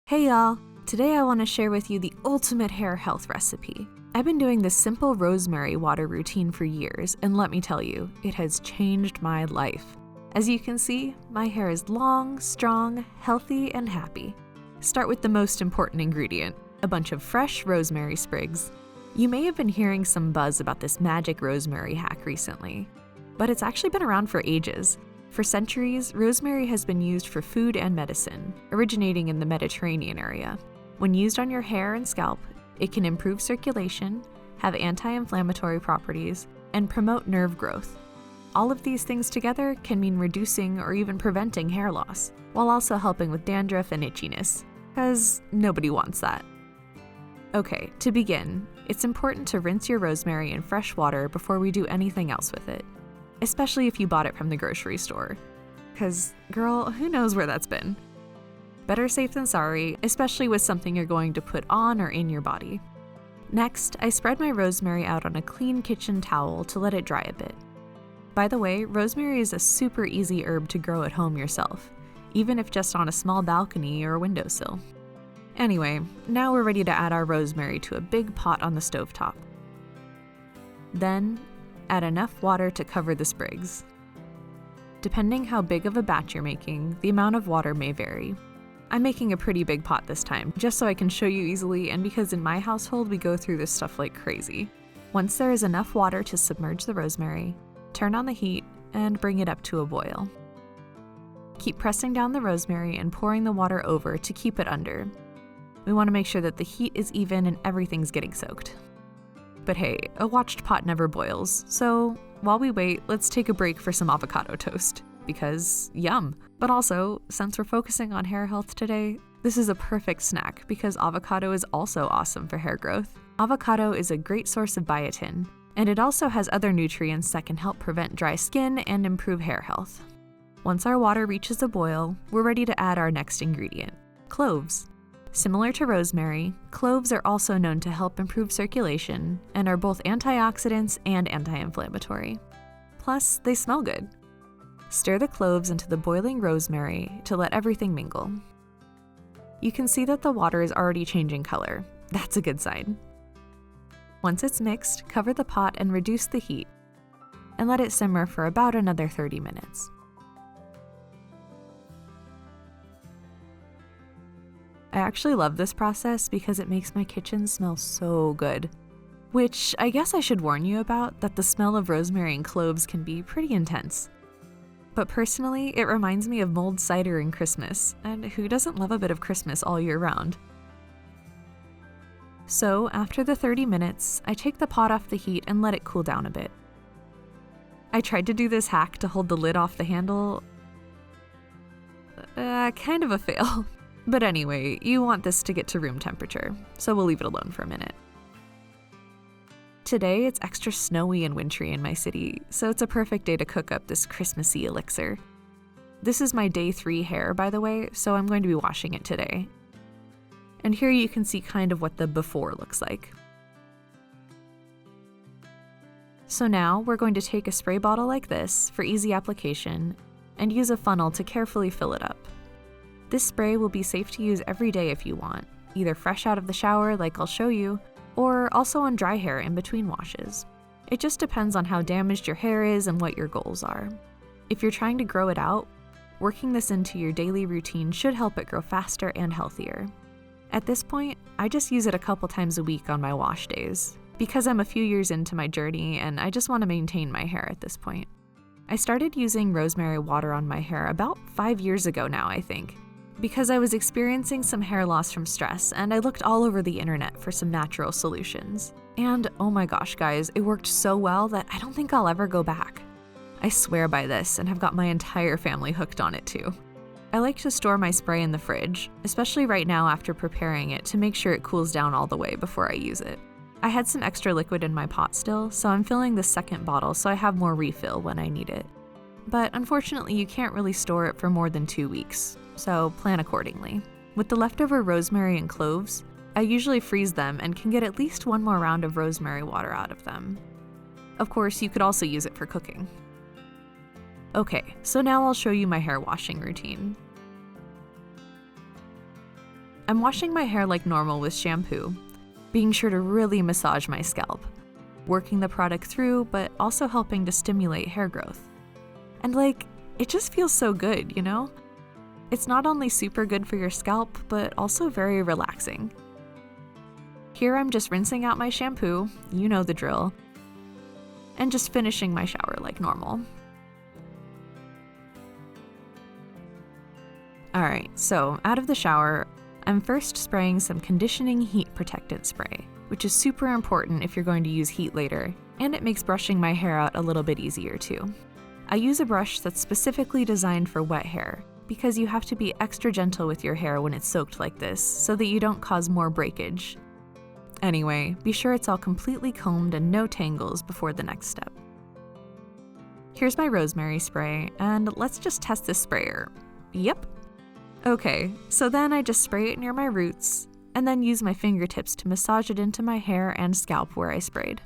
Hey y'all! Today I want to share with you the ultimate hair health recipe. I've been doing this simple rosemary water routine for years, and let me tell you, it has changed my life. As you can see, my hair is long, strong, healthy, and happy. Start with the most important ingredient, a bunch of fresh rosemary sprigs. You may have been hearing some buzz about this magic rosemary hack recently, but it's actually been around for ages. For centuries, rosemary has been used for food and medicine, originating in the Mediterranean area. When used on your hair and scalp, it can improve circulation, have anti-inflammatory properties, and promote nerve growth. All of these things together can mean reducing or even preventing hair loss, while also helping with dandruff and itchiness, because nobody wants that. Okay, to begin, it's important to rinse your rosemary in fresh water before we do anything else with it. Especially if you bought it from the grocery store. Cause, girl, who knows where that's been? Better safe than sorry, especially with something you're going to put on or in your body. Next, I spread my rosemary out on a clean kitchen towel to let it dry a bit. By the way, rosemary is a super easy herb to grow at home yourself, even if just on a small balcony or windowsill. Anyway, now we're ready to add our rosemary to a big pot on the stovetop. Then, add enough water to cover the sprigs. Depending how big of a batch you're making, the amount of water may vary. I'm making a pretty big pot this time, just so I can show you easily and because in my household we go through this stuff like crazy. Once there is enough water to submerge the rosemary, turn on the heat and bring it up to a boil. Keep pressing down the rosemary and pouring the water over to keep it under. We want to make sure that the heat is even and everything's getting soaked. But hey, a watched pot never boils, so while we wait, let's take a break for some avocado toast. Because yum! But also, since we're focusing on hair health today, this is a perfect snack because avocado is also awesome for hair growth. Avocado is a great source of biotin, and it also has other nutrients that can help prevent dry skin and improve hair health. Once our water reaches a boil, we're ready to add our next ingredient, cloves. Similar to rosemary, cloves are also known to help improve circulation and are both antioxidants and anti-inflammatory. Plus, they smell good. Stir the cloves into the boiling rosemary to let everything mingle. You can see that the water is already changing color. That's a good sign. Once it's mixed, cover the pot and reduce the heat, and let it simmer for about another 30 minutes. I actually love this process because it makes my kitchen smell so good. Which I guess I should warn you about that the smell of rosemary and cloves can be pretty intense. But personally, it reminds me of mulled cider and Christmas, and who doesn't love a bit of Christmas all year round? So, after the 30 minutes, I take the pot off the heat and let it cool down a bit. I tried to do this hack to hold the lid off the handle. Kind of a fail. But anyway, you want this to get to room temperature, so we'll leave it alone for a minute. Today, it's extra snowy and wintry in my city, so it's a perfect day to cook up this Christmassy elixir. This is my day 3 hair, by the way, so I'm going to be washing it today. And here you can see kind of what the before looks like. So now, we're going to take a spray bottle like this for easy application and use a funnel to carefully fill it up. This spray will be safe to use every day if you want, either fresh out of the shower like I'll show you, or also on dry hair in between washes. It just depends on how damaged your hair is and what your goals are. If you're trying to grow it out, working this into your daily routine should help it grow faster and healthier. At this point, I just use it a couple times a week on my wash days, because I'm a few years into my journey and I just want to maintain my hair at this point. I started using rosemary water on my hair about 5 years ago now, I think, because I was experiencing some hair loss from stress and I looked all over the internet for some natural solutions. And oh my gosh guys, it worked so well that I don't think I'll ever go back. I swear by this and have got my entire family hooked on it too. I like to store my spray in the fridge, especially right now after preparing it to make sure it cools down all the way before I use it. I had some extra liquid in my pot still, so I'm filling the second bottle so I have more refill when I need it. But unfortunately you can't really store it for more than 2 weeks. So plan accordingly. With the leftover rosemary and cloves, I usually freeze them and can get at least one more round of rosemary water out of them. Of course, you could also use it for cooking. Okay, so now I'll show you my hair washing routine. I'm washing my hair like normal with shampoo, being sure to really massage my scalp, working the product through, but also helping to stimulate hair growth. And it just feels so good, you know? It's not only super good for your scalp, but also very relaxing. Here I'm just rinsing out my shampoo, you know the drill, and just finishing my shower like normal. Alright, so out of the shower, I'm first spraying some conditioning heat protectant spray, which is super important if you're going to use heat later, and it makes brushing my hair out a little bit easier too. I use a brush that's specifically designed for wet hair, because you have to be extra gentle with your hair when it's soaked like this, so that you don't cause more breakage. Anyway, be sure it's all completely combed and no tangles before the next step. Here's my rosemary spray, and let's just test this sprayer. Yep. Okay, so then I just spray it near my roots, and then use my fingertips to massage it into my hair and scalp where I sprayed.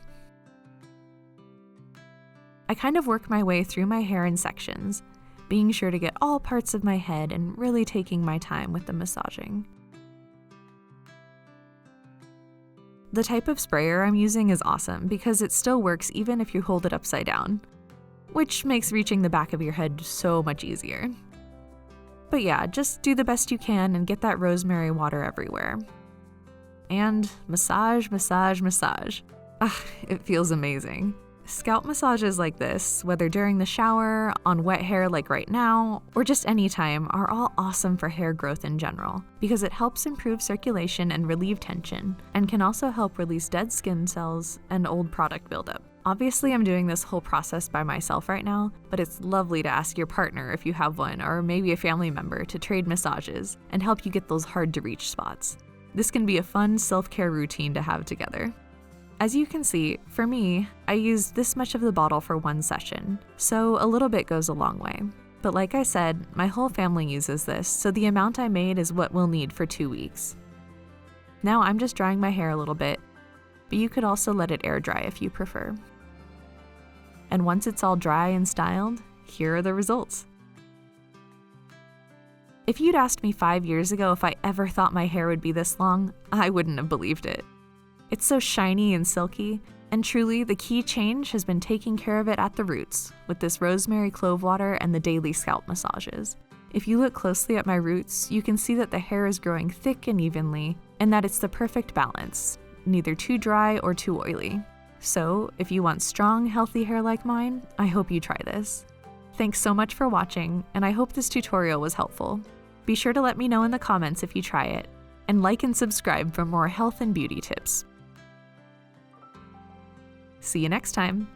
I kind of work my way through my hair in sections, being sure to get all parts of my head and really taking my time with the massaging. The type of sprayer I'm using is awesome because it still works even if you hold it upside down, which makes reaching the back of your head so much easier. But yeah, just do the best you can and get that rosemary water everywhere. And massage, massage, massage. Ah, it feels amazing. Scalp massages like this, whether during the shower, on wet hair like right now, or just any time, are all awesome for hair growth in general, because it helps improve circulation and relieve tension, and can also help release dead skin cells and old product buildup. Obviously, I'm doing this whole process by myself right now, but it's lovely to ask your partner if you have one, or maybe a family member, to trade massages and help you get those hard-to-reach spots. This can be a fun self-care routine to have together. As you can see, for me, I used this much of the bottle for one session, so a little bit goes a long way. But like I said, my whole family uses this, so the amount I made is what we'll need for 2 weeks. Now I'm just drying my hair a little bit, but you could also let it air dry if you prefer. And once it's all dry and styled, here are the results. If you'd asked me 5 years ago if I ever thought my hair would be this long, I wouldn't have believed it. It's so shiny and silky, and truly the key change has been taking care of it at the roots with this rosemary clove water and the daily scalp massages. If you look closely at my roots, you can see that the hair is growing thick and evenly, and that it's the perfect balance, neither too dry or too oily. So, if you want strong, healthy hair like mine, I hope you try this. Thanks so much for watching, and I hope this tutorial was helpful. Be sure to let me know in the comments if you try it, and like and subscribe for more health and beauty tips. See you next time!